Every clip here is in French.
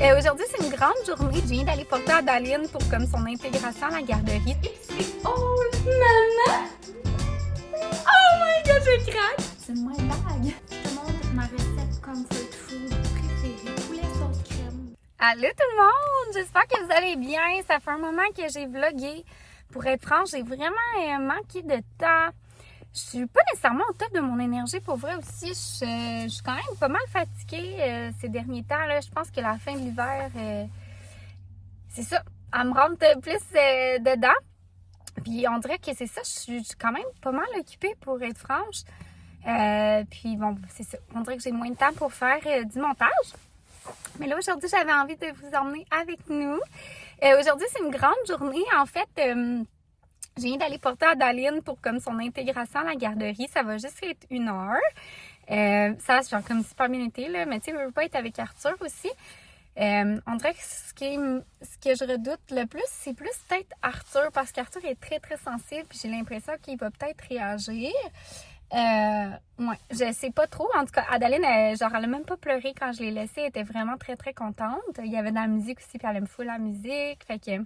Aujourd'hui, c'est une grande journée. Je viens d'aller porter Adaline pour comme son intégration à la garderie. Oh, maman! Oh my god, je craque! C'est une moins bague. Je te montre ma recette comfort food préférée. Poulet sauce crème. Allô tout le monde! J'espère que vous allez bien. Ça fait un moment que j'ai vlogué. Pour être franche, j'ai vraiment manqué de temps. Je suis pas nécessairement au top de mon énergie. Pour vrai aussi, je suis quand même pas mal fatiguée ces derniers temps. Là. Je pense que la fin de l'hiver, c'est ça, elle me rentre plus dedans. Puis on dirait que c'est ça, je suis quand même pas mal occupée pour être franche. Puis bon, c'est ça. On dirait que j'ai moins de temps pour faire du montage. Mais là, aujourd'hui, j'avais envie de vous emmener avec nous. Aujourd'hui, c'est une grande journée. En fait, je viens d'aller porter Adaline pour comme son intégration à la garderie. Ça va juste être 1 heure. Ça, genre comme super bien été, là. Mais tu sais, je veux pas être avec Arthur aussi. On dirait que ce que je redoute le plus, c'est plus peut-être Arthur. Parce qu'Arthur est très, très sensible. Puis j'ai l'impression qu'il va peut-être réagir. Ouais, je sais pas trop. En tout cas, Adaline, elle a même pas pleuré quand je l'ai laissée. Elle était vraiment très, très contente. Il y avait de la musique aussi, puis elle aime fou la musique. Fait que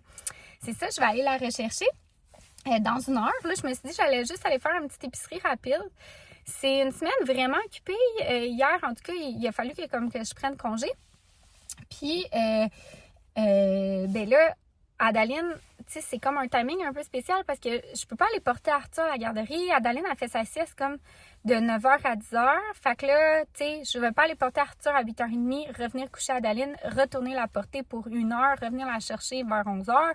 c'est ça, je vais aller la rechercher. Dans 1 heure, là, je me suis dit que j'allais juste aller faire une petite épicerie rapide. C'est une semaine vraiment occupée. Hier, en tout cas, il a fallu que je prenne congé. Puis, ben là, Adaline, tu sais, c'est comme un timing un peu spécial parce que je peux pas aller porter Arthur à la garderie. Adaline a fait sa sieste comme de 9h à 10h. Fait que là, tu sais, je vais pas aller porter Arthur à 8h30, revenir coucher Adaline, retourner la porter pour 1 heure, revenir la chercher vers 11h.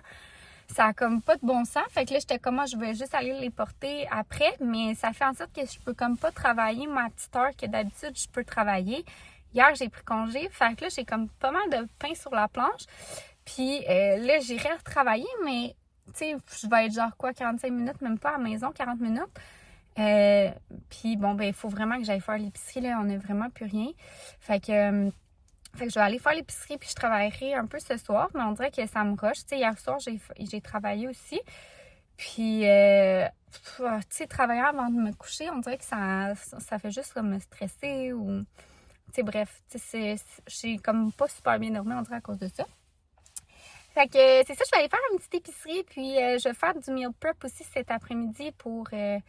Ça a comme pas de bon sens. Fait que là, j'étais comme, moi, je vais juste aller les porter après. Mais ça fait en sorte que je peux comme pas travailler ma petite heure que d'habitude je peux travailler. Hier, j'ai pris congé. Fait que là, j'ai comme pas mal de pain sur la planche. Puis là, j'irai retravailler. Mais, tu sais, je vais être genre quoi, 45 minutes, même pas à la maison, 40 minutes. Puis bon, ben, il faut vraiment que j'aille faire l'épicerie. Là, on n'a vraiment plus rien. Fait que je vais aller faire l'épicerie puis je travaillerai un peu ce soir, mais on dirait que ça me rush. Tu sais, hier soir, j'ai travaillé aussi. Puis, tu sais, travailler avant de me coucher, on dirait que ça fait juste comme me stresser ou... Tu sais, bref, tu sais, j'ai comme pas super bien dormi, on dirait, à cause de ça. Fait que c'est ça, je vais aller faire une petite épicerie puis je vais faire du meal prep aussi cet après-midi pour... ben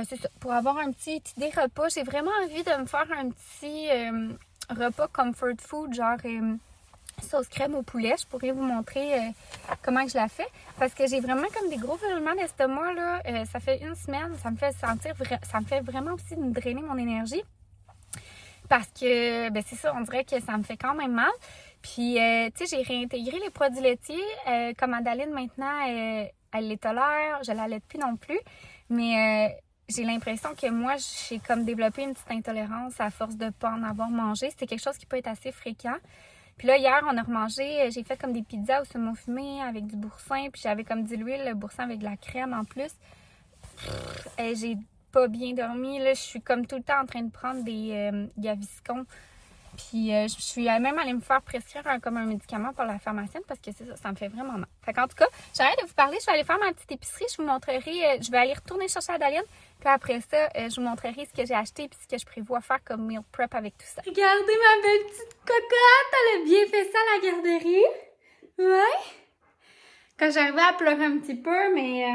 c'est ça, pour avoir un petit idée repas. J'ai vraiment envie de me faire un petit repas comfort food, genre sauce crème au poulet. Je pourrais vous montrer comment que je la fais. Parce que j'ai vraiment comme des gros brûlements d'estomac, là. Ça fait 1 semaine. Ça me fait ça me fait vraiment aussi me drainer mon énergie. Parce que, ben c'est ça, on dirait que ça me fait quand même mal. Puis, tu sais, j'ai réintégré les produits laitiers. Comme Adaline, maintenant, elle les tolère. Je l'allaite plus non plus. Mais... j'ai l'impression que moi, j'ai comme développé une petite intolérance à force de pas en avoir mangé. C'est quelque chose qui peut être assez fréquent. Puis là, hier, on a remangé, j'ai fait comme des pizzas au saumon fumé avec du boursin. Puis j'avais comme dilué le boursin avec de la crème en plus. J'ai pas bien dormi. Là, je suis comme tout le temps en train de prendre des Gaviscon. Puis je suis même allée me faire prescrire comme un médicament par la pharmacienne parce que ça me fait vraiment mal. Fait qu'en tout cas, j'arrête de vous parler, je vais aller faire ma petite épicerie, je vous montrerai, je vais aller retourner chercher Adaline, puis après ça, je vous montrerai ce que j'ai acheté puis ce que je prévois faire comme meal prep avec tout ça. Regardez ma belle petite cocotte, elle a bien fait ça à la garderie. Ouais. Quand j'arrivais à pleurer un petit peu, mais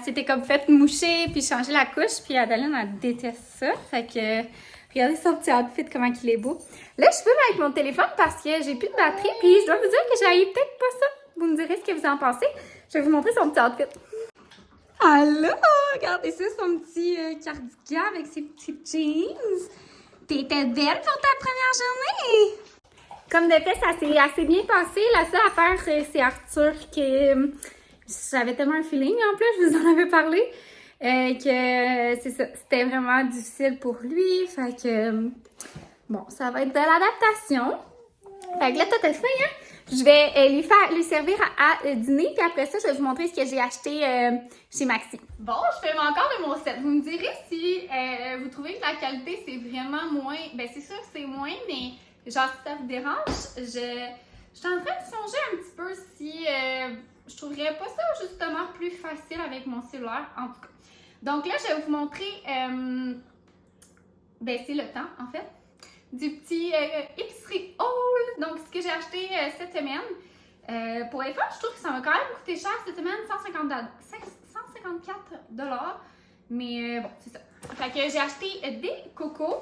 c'était comme fait moucher puis changer la couche, puis Adaline, elle déteste ça. Fait que... regardez son petit outfit, comment il est beau. Là, je filme avec mon téléphone parce que j'ai plus de batterie. Puis, je dois vous dire que j'haïs peut-être pas ça. Vous me direz ce que vous en pensez. Je vais vous montrer son petit outfit. Allô! Regardez ça, son petit cardigan avec ses petits jeans. T'étais belle pour ta première journée! Comme de fait, ça s'est assez bien passé. La seule affaire, c'est Arthur que j'avais tellement un feeling. En plus, je vous en avais parlé. Que c'est ça, c'était vraiment difficile pour lui. Fait que, bon, ça va être de l'adaptation. Fait que là, tout est fait, hein? Je vais lui servir à dîner, puis après ça, je vais vous montrer ce que j'ai acheté chez Maxi. Bon, je fais encore de mon set. Vous me direz si vous trouvez que la qualité, c'est vraiment moins... Ben, c'est sûr que c'est moins, mais genre, si ça vous dérange, je suis en train de songer un petit peu si je trouverais pas ça, justement, plus facile avec mon cellulaire, en tout cas. Donc là, je vais vous montrer, ben c'est le temps, en fait. du petit épicerie haul. Donc, ce que j'ai acheté cette semaine. Pour les femmes, je trouve que ça m'a quand même coûté cher cette semaine, 154 $. Mais bon, c'est ça. Fait que j'ai acheté des cocos.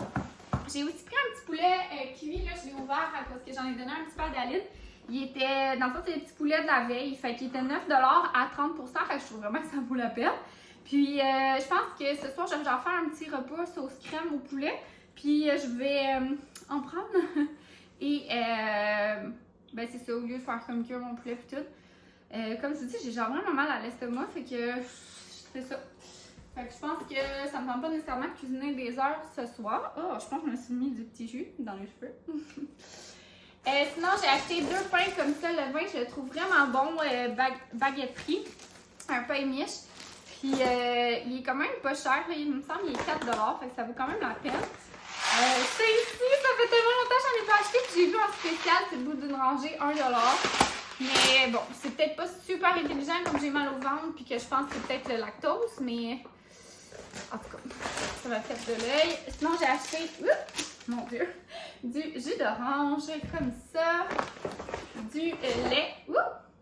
J'ai aussi pris un petit poulet cuit, là, je l'ai ouvert parce que j'en ai donné un petit peu à Daline. Il était, dans le fond, c'est des petits poulets de la veille, fait qu'il était 9 $ à 30%, fait que je trouve vraiment que ça vaut la peine. Puis je pense que ce soir, je vais faire un petit repas sauce crème au poulet, puis je vais en prendre. Et ben c'est ça, au lieu de faire comme cuire mon poulet puis tout. Comme je vous dis, j'ai genre vraiment mal à l'estomac, fait que c'est ça. Fait que je pense que ça me tente pas nécessairement de cuisiner des heures ce soir. Oh, je pense que je me suis mis du petit jus dans les cheveux. Sinon, j'ai acheté 2 pains comme ça. Le vin, je le trouve vraiment bon. Baguetterie. Un pain miche. Puis, il est quand même pas cher. Là. Il me semble qu'il est 4 $. Fait que ça vaut quand même la peine. C'est ici. Ça fait tellement longtemps que j'en ai pas acheté. Puis, j'ai vu en spécial, c'est le bout d'une rangée, 1 $. Mais bon, c'est peut-être pas super intelligent comme j'ai mal au ventre. Puis que je pense que c'est peut-être le lactose. Mais en tout cas, ça m'a fait de l'œil. Sinon, j'ai acheté, mon Dieu, du jus d'orange comme ça, du lait,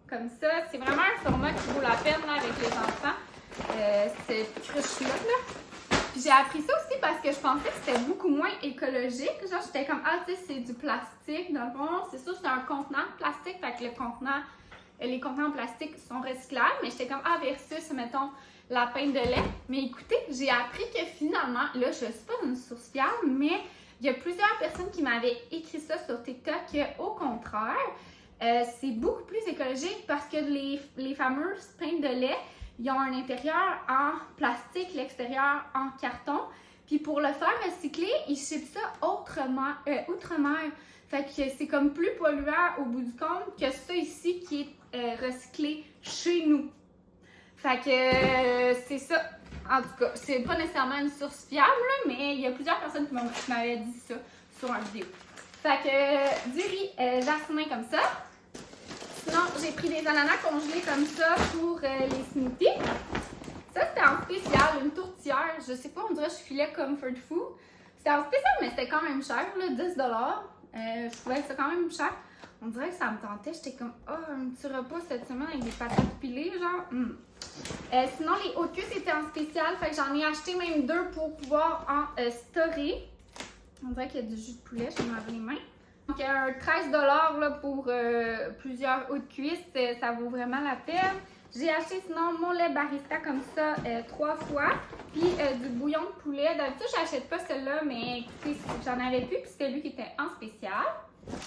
comme ça. C'est vraiment un format qui vaut la peine là, avec les enfants. Cette cruche-là. Puis j'ai appris ça aussi parce que je pensais que c'était beaucoup moins écologique. Genre, j'étais comme, ah, tu sais, c'est du plastique. Dans le fond, c'est sûr, c'est un contenant de plastique. Fait que les contenants en plastique sont recyclables. Mais j'étais comme, ah, versus, mettons, la pinte de lait. Mais écoutez, j'ai appris que finalement, là, je ne suis pas une source fiable, mais il y a plusieurs personnes qui m'avaient écrit ça sur TikTok qu'au contraire, c'est beaucoup plus écologique parce que les fameuses pintes de lait, ils ont un intérieur en plastique, l'extérieur en carton. Puis pour le faire recycler, ils shippent ça outre-mer. Fait que c'est comme plus polluant au bout du compte que ça ici qui est recyclé chez nous. Fait que c'est ça. En tout cas, c'est pas nécessairement une source fiable, là, mais il y a plusieurs personnes qui m'avaient dit ça sur une vidéo. Fait que du riz jasmin comme ça. Sinon, j'ai pris des ananas congelés comme ça pour les smoothies. Ça, c'était en spécial, une tourtière. Je sais pas, on dirait que je filais comfort food. C'était en spécial, mais c'était quand même cher, là, 10 $. Je trouvais que c'était quand même cher. On dirait que ça me tentait. J'étais comme, un petit repas cette semaine avec des patates pilées, genre. Sinon, les hauts de cuisse étaient en spécial. Fait que j'en ai acheté même 2 pour pouvoir en storer. On dirait qu'il y a du jus de poulet. Je vais me laver les mains. Donc, 13 $ là, pour plusieurs hauts de cuisse. Ça vaut vraiment la peine. J'ai acheté sinon mon lait barista comme ça 3 fois. Puis du bouillon de poulet. D'habitude, je n'achète pas celui-là, mais écoutez, j'en avais plus. Puis c'était lui qui était en spécial.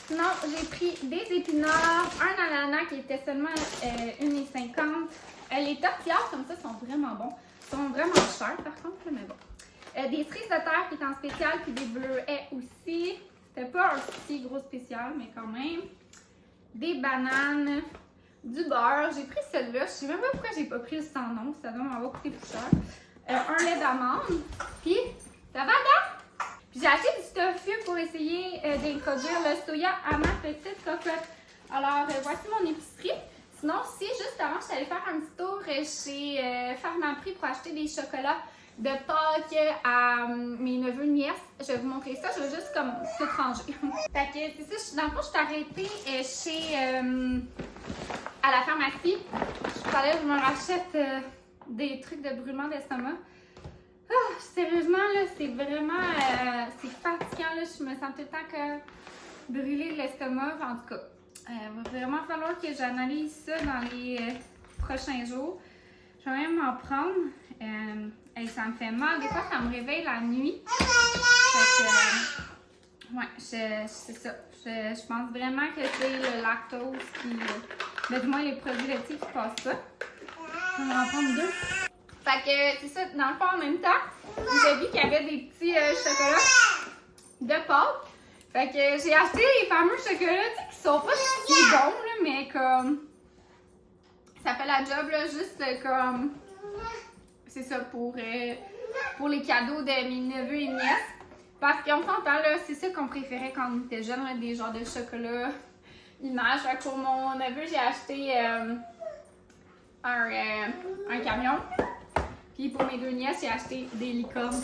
Sinon, j'ai pris des épinards, un ananas qui était seulement 1,50 $. Les tortillas comme ça sont vraiment bons. Ils sont vraiment chers par contre, mais bon. Des cerises de terre qui étaient en spécial, puis des bleuets aussi. C'était pas un si gros spécial, mais quand même. Des bananes, du beurre. J'ai pris celui-là. Je sais même pas pourquoi j'ai pas pris le sans nom. Ça doit m'avoir coûté plus cher. Un lait d'amande. Puis, ça va dedans? Puis j'ai acheté du tofu pour essayer d'introduire le soya à ma petite cocotte. Alors, voici mon épicerie. Sinon, si juste avant, je suis allée faire un petit tour chez Pharmaprix pour acheter des chocolats de Pâques à mes neveux et nièces. Je vais vous montrer ça. Je vais juste comme tout ranger. Fait que c'est ça. Dans le fond, je suis arrêtée à la pharmacie. Je parlais, je me rachète des trucs de brûlement d'estomac. Oh, sérieusement, là, c'est vraiment c'est fatigant. Là. Je me sens tout le temps que brûler l'estomac. En tout cas, il va vraiment falloir que j'analyse ça dans les prochains jours. Je vais même m'en prendre. Et ça me fait mal. Des fois, ça me réveille la nuit. Fait que, ouais, c'est ça. Je pense vraiment que c'est le lactose qui... du moins, les produits laitiers qui passent ça. Je vais en prendre 2. Fait que c'est ça, dans le fond, en même temps, j'ai vu qu'il y avait des petits chocolats de Pâques. Fait que j'ai acheté les fameux chocolats qui sont pas si bons, là, mais comme ça fait la job, là, juste comme c'est ça pour les cadeaux de mes neveux et nièces. Parce qu'on s'entend, là, c'est ça qu'on préférait quand on était jeunes, là, des genres de chocolat image. Fait que pour mon neveu, j'ai acheté un camion. Puis pour mes 2 nièces, j'ai acheté des licornes.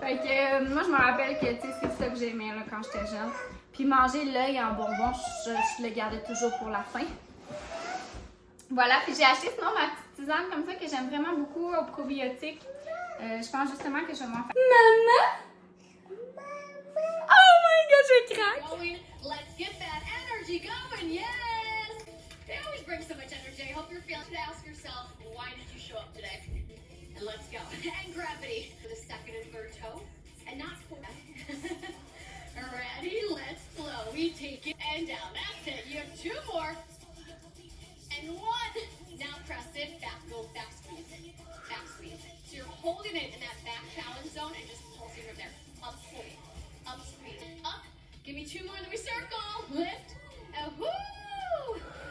Fait que moi, je me rappelle que c'est ça que j'aimais là, quand j'étais jeune. Puis manger l'œil en bonbon, je le gardais toujours pour la fin. Voilà, puis j'ai acheté sinon ma petite tisane comme ça que j'aime vraiment beaucoup au probiotique. Je pense justement que je vais m'en faire. Maman! Oh my god, je craque! Let's get that energy going, yes! They always bring so much energy. I hope you're feeling to ask yourself, why did you show up today? And let's go. And gravity for the second and third toe. And not for Ready? Let's flow. We take it and down. That's it. You have 2 more. And 1. Now press it. Back, go, back squeeze. Back squeeze. So you're holding it in that back challenge zone and just pulsing from there. Up squeeze. Up squeeze. Up. Give me 2 more and then we circle. Lift. And woo!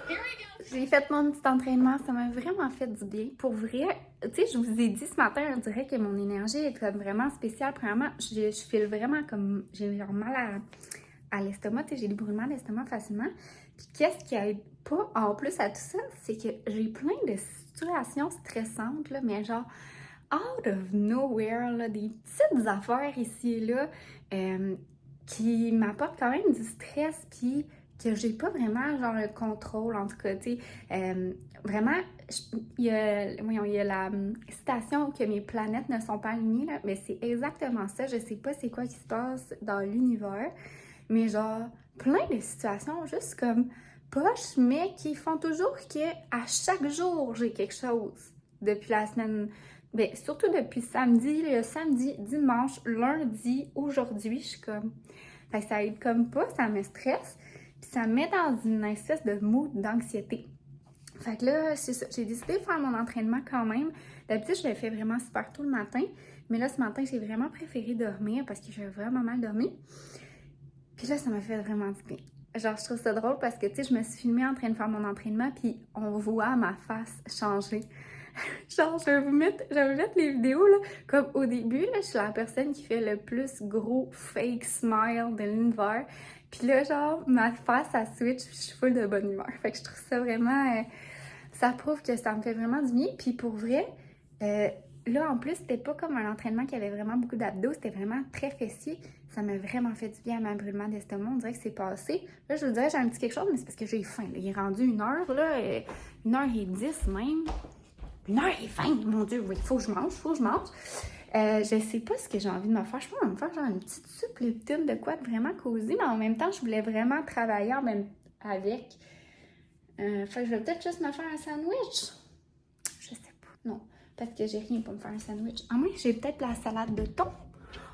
Here we go. J'ai fait mon petit entraînement, ça m'a vraiment fait du bien. Pour vrai, tu sais, je vous ai dit ce matin, on dirait que mon énergie est comme vraiment spéciale. Premièrement, je file vraiment comme, j'ai genre mal à l'estomac, tu sais, j'ai des brûlements d'estomac facilement. Puis qu'est-ce qui aide pas en plus à tout ça, c'est que j'ai plein de situations stressantes, là, mais genre out of nowhere, là, des petites affaires ici et là qui m'apportent quand même du stress, puis que j'ai pas vraiment genre le contrôle, en tout cas, tu sais, vraiment, il y a la citation que mes planètes ne sont pas alignées, là, mais c'est exactement ça, je sais pas c'est quoi qui se passe dans l'univers, mais genre, plein de situations juste comme poches, mais qui font toujours que à chaque jour, j'ai quelque chose depuis la semaine, ben, surtout depuis samedi, le samedi, dimanche, lundi, aujourd'hui, je suis comme, fait que ça aide comme pas, ça me stresse, puis ça me met dans une espèce de mood d'anxiété. Fait que là, c'est ça, j'ai décidé de faire mon entraînement quand même. D'habitude, je le fais vraiment super tôt le matin, mais là, ce matin, j'ai vraiment préféré dormir parce que j'ai vraiment mal dormi. Puis là, ça m'a fait vraiment du bien. Genre, je trouve ça drôle parce que, tu sais, je me suis filmée en train de faire mon entraînement, puis on voit ma face changer. Genre, je vais vous mettre les vidéos, là. Comme au début, là, je suis la personne qui fait le plus gros fake smile de l'univers. Puis là, genre, ma face, ça switch, puis je suis full de bonne humeur. Fait que je trouve ça vraiment... ça prouve que ça me fait vraiment du bien. Puis pour vrai, là, en plus, c'était pas comme un entraînement qui avait vraiment beaucoup d'abdos. C'était vraiment très fessier. Ça m'a vraiment fait du bien à ma brûlement d'estomac. On dirait que c'est passé. Là, je vous dirais, j'ai un petit quelque chose, mais c'est parce que j'ai faim. Là. Il est rendu 1h, là. 1h10 même. 1h20, mon Dieu. Oui, faut que je mange, je sais pas ce que j'ai envie de me faire. Je pense me faire genre une petite soupe leptine de quoi de vraiment cosy, mais en même temps, je voulais vraiment travailler en même avec. Fait que je vais peut-être juste me faire un sandwich. Je sais pas. Non, parce que j'ai rien pour me faire un sandwich. Ah, moi, j'ai peut-être la salade de thon.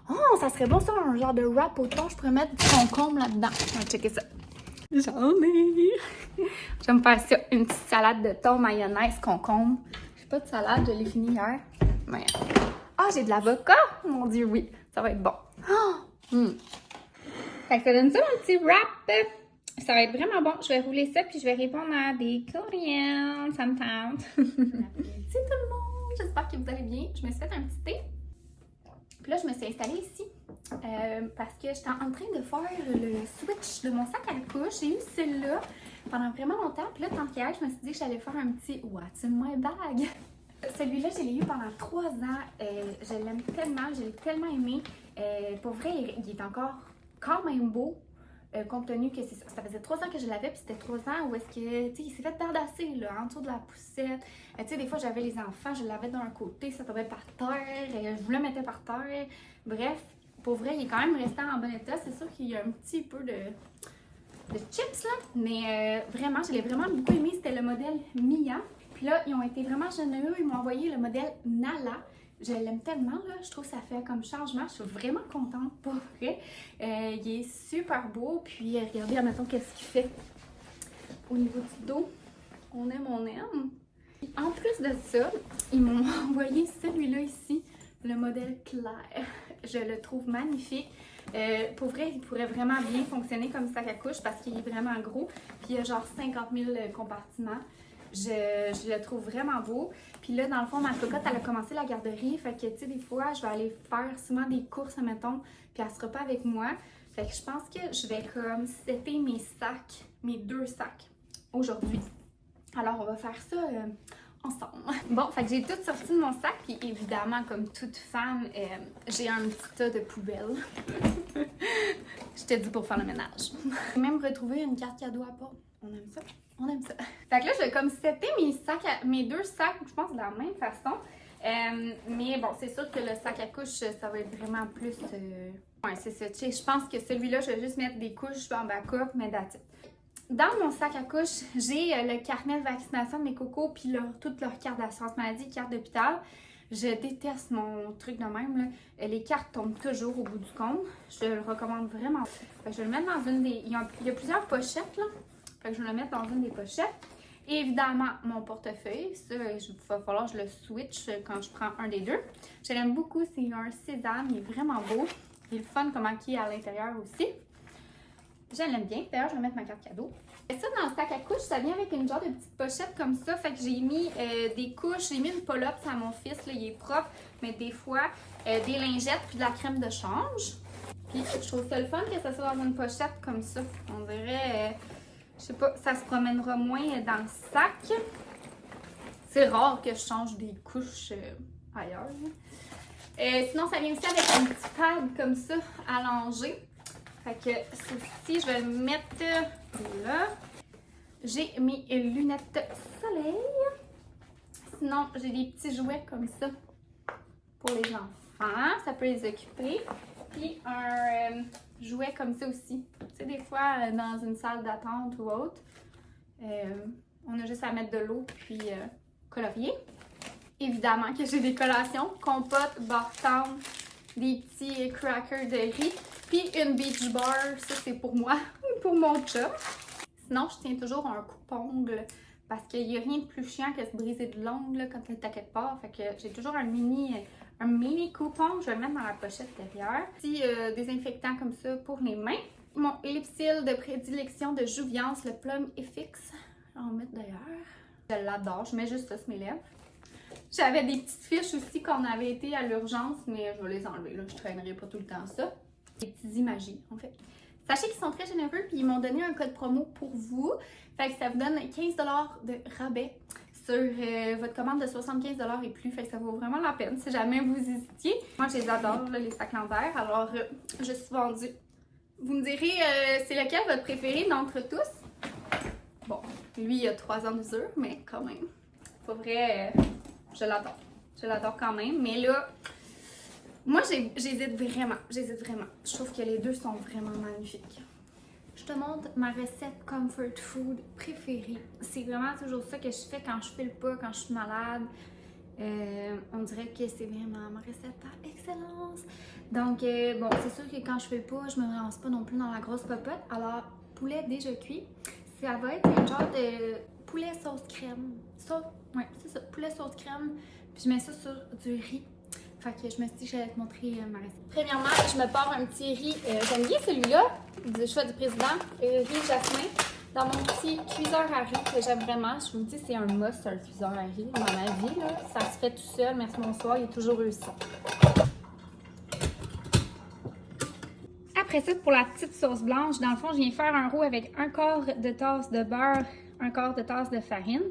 Oh, ça serait bon ça, un genre de wrap au thon. Je pourrais mettre du concombre là-dedans. On va checker ça. J'en ai. Je vais me faire ça. Une petite salade de thon, mayonnaise, concombre. J'ai pas de salade, je l'ai fini hier. Mais... ah, j'ai de l'avocat! Mon Dieu, oui. Ça va être bon. Fait que ça donne ça, mon petit wrap. Ça va être vraiment bon. Je vais rouler ça, puis je vais répondre à des courriels. Ça me tente. Salut tout le monde! J'espère que vous allez bien. Je me suis fait un petit thé. Puis là, je me suis installée ici parce que j'étais en train de faire le switch de mon sac à couche. J'ai eu celle-là pendant vraiment longtemps. Puis là, tant qu'hier, je me suis dit que j'allais faire un petit What's in my bag? Celui-là, je l'ai eu pendant 3 ans. Je l'aime tellement, je l'ai tellement aimé. Pour vrai, il est encore quand même beau. Compte tenu que ça faisait 3 ans que je l'avais, puis c'était 3 ans où est-ce que, tu sais, il s'est fait tardasser, là, en dessous de la poussette. Tu sais, des fois, j'avais les enfants, je l'avais d'un côté, ça tombait par terre, je vous le mettais par terre. Bref, pour vrai, il est quand même resté en bon état. C'est sûr qu'il y a un petit peu de chips, là, mais vraiment, je l'ai vraiment beaucoup aimé. C'était le modèle Mia. Puis là, ils ont été vraiment généreux, ils m'ont envoyé le modèle Nala. Je l'aime tellement, là. Je trouve que ça fait comme changement. Je suis vraiment contente, pour vrai. Il est super beau. Puis, regardez, admettons, qu'est-ce qu'il fait au niveau du dos. On aime, on aime. Et en plus de ça, ils m'ont envoyé celui-là ici, le modèle Claire. Je le trouve magnifique. Pour vrai, il pourrait vraiment bien fonctionner comme sac à couche parce qu'il est vraiment gros. Puis, il y a genre 50 000 compartiments. Je le trouve vraiment beau. Puis là, dans le fond, ma cocotte, elle a commencé la garderie. Fait que, tu sais, des fois, je vais aller faire souvent des courses, mettons, puis elle sera pas avec moi. Fait que je pense que je vais comme setter mes sacs, mes 2 sacs aujourd'hui. Alors, on va faire ça. ensemble. Bon, fait que j'ai tout sorti de mon sac, puis évidemment, comme toute femme, j'ai un petit tas de poubelles. J'étais due pour faire le ménage. J'ai même retrouvé une carte cadeau à part. On aime ça. On aime ça. Fait que là, je vais comme setter mes deux sacs, je pense, de la même façon. Mais bon, c'est sûr que le sac à couches, ça va être vraiment plus... Ouais, c'est ça. Tu sais, je pense que celui-là, je vais juste mettre des couches en backup, mais that's it. Dans mon sac à couches, j'ai le carnet de vaccination de mes cocos, puis toutes leurs cartes d'assurance maladie, cartes d'hôpital. Je déteste mon truc de même, là. Les cartes tombent toujours au bout du compte. Je le recommande vraiment. Fait que je vais le mettre dans une des... Il y a plusieurs pochettes, là. Fait que je vais le mettre dans une des pochettes. Et évidemment, mon portefeuille. Ça, il va falloir que je le switch quand je prends un des deux. Je l'aime beaucoup. C'est un sésame. Il est vraiment beau. Il est le fun comment il est à l'intérieur aussi. Je l'aime bien. D'ailleurs, je vais mettre ma carte cadeau. Et ça, dans le sac à couches, ça vient avec une genre de petite pochette comme ça. Fait que j'ai mis des couches. J'ai mis une pull-up à mon fils. Là, il est propre. Mais des fois, des lingettes puis de la crème de change. Puis, je trouve ça le fun que ça soit dans une pochette comme ça. On dirait... je sais pas, ça se promènera moins dans le sac. C'est rare que je change des couches ailleurs. Sinon, ça vient aussi avec un petit pad comme ça, allongé. Fait que ceci, je vais le mettre là. J'ai mes lunettes soleil. Sinon, j'ai des petits jouets comme ça pour les enfants. Ça peut les occuper. Puis un jouet comme ça aussi. Tu sais, des fois, dans une salle d'attente ou autre, on a juste à mettre de l'eau puis colorier. Évidemment que j'ai des collations, compote, bar-tendre, des petits crackers de riz, puis une beach bar, ça c'est pour moi, pour mon chat. Sinon, je tiens toujours un coupe-ongle parce qu'il n'y a rien de plus chiant que se briser de l'ongle quand tu es à quelque part. Fait que j'ai toujours un mini coupe-ongle, je vais le mettre dans la pochette derrière. Petit désinfectant comme ça pour les mains. Mon lipsil de prédilection de Jouviance, le Plum FX. Je vais en mettre d'ailleurs. Je l'adore, je mets juste ça sur mes lèvres. J'avais des petites fiches aussi qu'on avait été à l'urgence, mais je vais les enlever, là. Je traînerai pas tout le temps ça. Des petits imagiers, en fait. Sachez qu'ils sont très généreux, puis ils m'ont donné un code promo pour vous. Fait que ça vous donne 15$ de rabais sur votre commande de 75$ et plus. Fait que ça vaut vraiment la peine si jamais vous hésitiez. Moi, je les adore, là, les sacs Lambert. Alors, je suis vendue. Vous me direz, c'est lequel votre préféré d'entre tous? Bon, lui, il a 3 ans d'usure, mais quand même. Pas vrai, je l'adore. Je l'adore quand même. Mais là, moi, j'hésite vraiment. Je trouve que les deux sont vraiment magnifiques. Je te montre ma recette comfort food préférée. C'est vraiment toujours ça que je fais quand je file pas, quand je suis malade. On dirait que c'est vraiment ma recette par excellence. Donc, bon, c'est sûr que quand je file pas, je me lance pas non plus dans la grosse popote. Alors, poulet déjà cuit, ça va être un genre de poulet sauce crème. Ouais, c'est ça, poulet sauce crème. Puis je mets ça sur du riz. Fait que je me suis dit que j'allais te montrer ma recette. Premièrement, je me pars un petit riz. J'aime bien celui-là, du choix du président. Riz jasmin. Dans mon petit cuiseur à riz que j'aime vraiment. Je vous dis, c'est un must, un cuiseur à riz. Dans ma vie, là, ça se fait tout seul. Merci, bonsoir. Il est toujours réussi. Après ça, pour la petite sauce blanche, dans le fond, je viens faire un roux avec 1/4 de tasse de beurre, 1/4 de tasse de farine.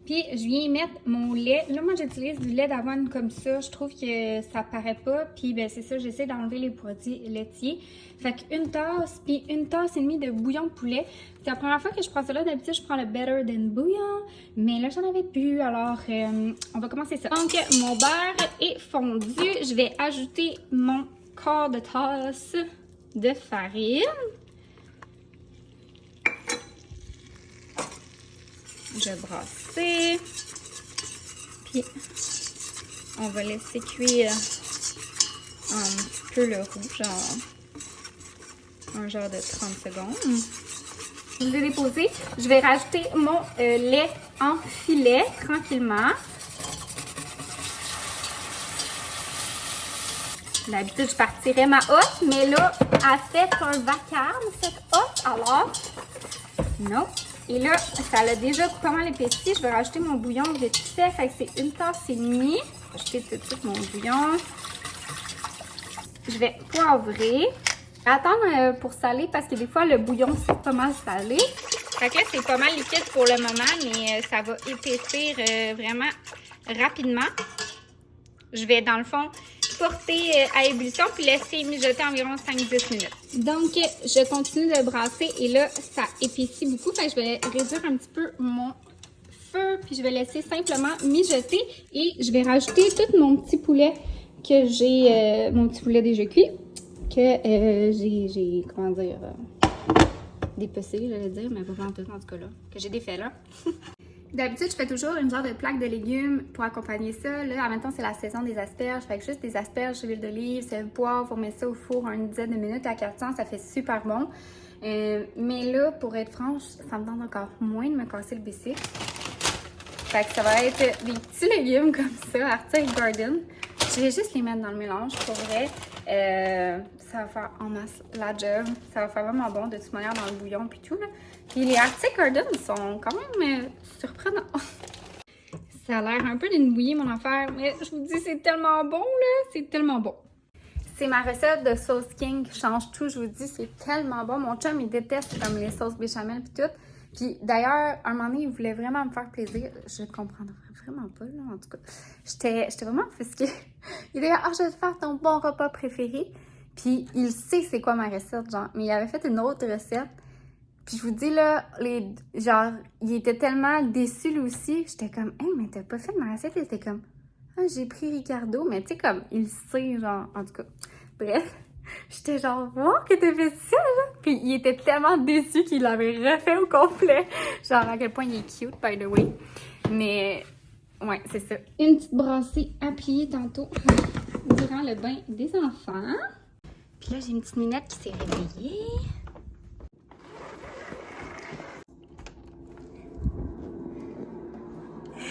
Puis, je viens mettre mon lait. Là, moi, j'utilise du lait d'avoine comme ça. Je trouve que ça paraît pas. Puis, ben c'est ça, j'essaie d'enlever les produits laitiers. Fait qu'une tasse, puis une tasse et demie de bouillon de poulet. C'est la première fois que je prends ça là. D'habitude, je prends le Better Than Bouillon. Mais là, j'en avais plus. Alors, on va commencer ça. Donc, mon beurre est fondu. Je vais ajouter mon quart de tasse de farine. Je vais brasser. Puis, on va laisser cuire un petit peu le roux, un genre de 30 secondes. Je l'ai déposé. Je vais rajouter mon lait en filet tranquillement. D'habitude, je partirais ma hotte, mais là, elle fait un vacarme, cette hotte. Alors, non. Et là, ça l'a déjà pas mal épaissi. Je vais rajouter mon bouillon vite fait. Fait que c'est une tasse et demie. Je vais ajouter tout de suite mon bouillon. Je vais poivrer. Attendre pour saler parce que des fois, le bouillon, c'est pas mal salé. Fait que là, c'est pas mal liquide pour le moment, mais ça va épaissir vraiment rapidement. Je vais, dans le fond, porter à ébullition puis laisser mijoter environ 5-10 minutes. Donc, je continue de brasser et là, ça épaissit beaucoup. Fait que je vais réduire un petit peu mon feu puis je vais laisser simplement mijoter et je vais rajouter tout mon petit poulet que j'ai, mon petit poulet déjà cuit, que j'ai, comment dire, dépecé, j'allais dire, mais pas en tout cas là, que j'ai défait là. D'habitude, je fais toujours une genre de plaque de légumes pour accompagner ça. Là, en même temps, c'est la saison des asperges. Fait que juste des asperges, l'huile d'olive, c'est poivre, on met ça au four une dizaine de minutes à 400, ça fait super bon. Mais là, pour être franche, ça me tente encore moins de me casser le bicycle. Fait que ça va être des petits légumes comme ça, Arctic Garden. Je vais juste les mettre dans le mélange pour vrai. Ça va faire en masse la job. Ça va faire vraiment bon de toute manière dans le bouillon puis tout là. Puis les Arctic Garden sont quand même surprenants. Ça a l'air un peu d'une bouillie mon affaire, mais je vous dis c'est tellement bon là, c'est tellement bon. C'est ma recette de sauce king qui change tout, je vous dis, c'est tellement bon. Mon chum il déteste comme les sauces béchamel puis tout. Puis d'ailleurs, un moment donné, il voulait vraiment me faire plaisir. Je ne comprendrais vraiment pas, là, en tout cas. J'étais vraiment offusquée. Il était ah, je vais te faire ton bon repas préféré. Puis il sait c'est quoi ma recette, genre. Mais il avait fait une autre recette. Puis je vous dis, là, genre, il était tellement déçu, lui aussi. J'étais comme, hey, mais t'as pas fait ma recette? Il était comme, ah, j'ai pris Ricardo. Mais tu sais, comme, il sait, genre, en tout cas. Bref. J'étais genre, wow, que t'as fait ça, là! Puis il était tellement déçu qu'il l'avait refait au complet. Genre, à quel point il est cute, by the way. Mais, ouais, c'est ça. Une petite brassée à plier tantôt durant le bain des enfants. Puis là, j'ai une petite minette qui s'est réveillée.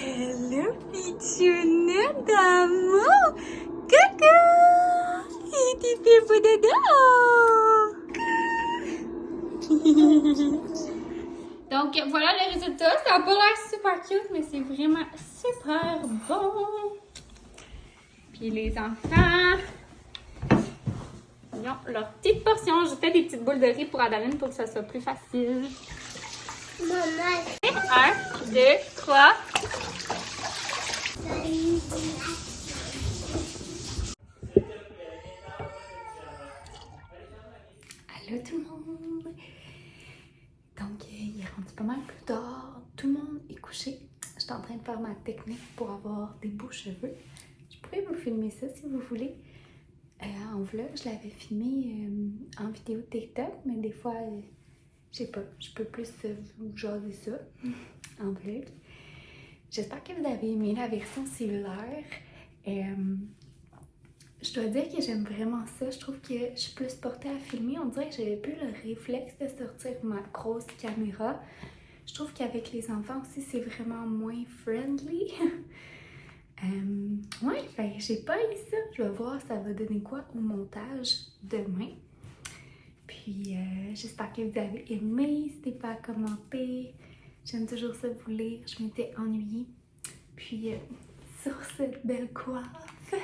Hello, pitchounette d'amour! Coucou! Il était fait beau dedans! Donc, voilà le résultat. Ça n'a pas l'air super cute, mais c'est vraiment super bon. Puis les enfants, ils ont leur petite portion. Je fais des petites boules de riz pour Adaline pour que ça soit plus facile. Maman. 1, 2, 3. Allô tout le monde! Donc, il est rendu pas mal plus tard. Tout le monde est couché. Je suis en train de faire ma technique pour avoir des beaux cheveux. Je pourrais vous filmer ça si vous voulez. En vlog, je l'avais filmé en vidéo TikTok, mais des fois, je sais pas, je peux plus vous jaser ça en vlog. J'espère que vous avez aimé la version cellulaire. Je dois dire que j'aime vraiment ça. Je trouve que je suis plus portée à filmer. On dirait que j'avais plus le réflexe de sortir ma grosse caméra. Je trouve qu'avec les enfants aussi, c'est vraiment moins friendly. Ouais, ben j'ai pas eu ça. Je vais voir ça va donner quoi au montage demain. Puis j'espère que vous avez aimé. N'hésitez pas à commenter. J'aime toujours ça vous lire. Je m'étais ennuyée. Puis sur cette belle coiffe,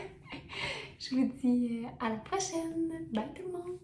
je vous dis à la prochaine. Bye tout le monde!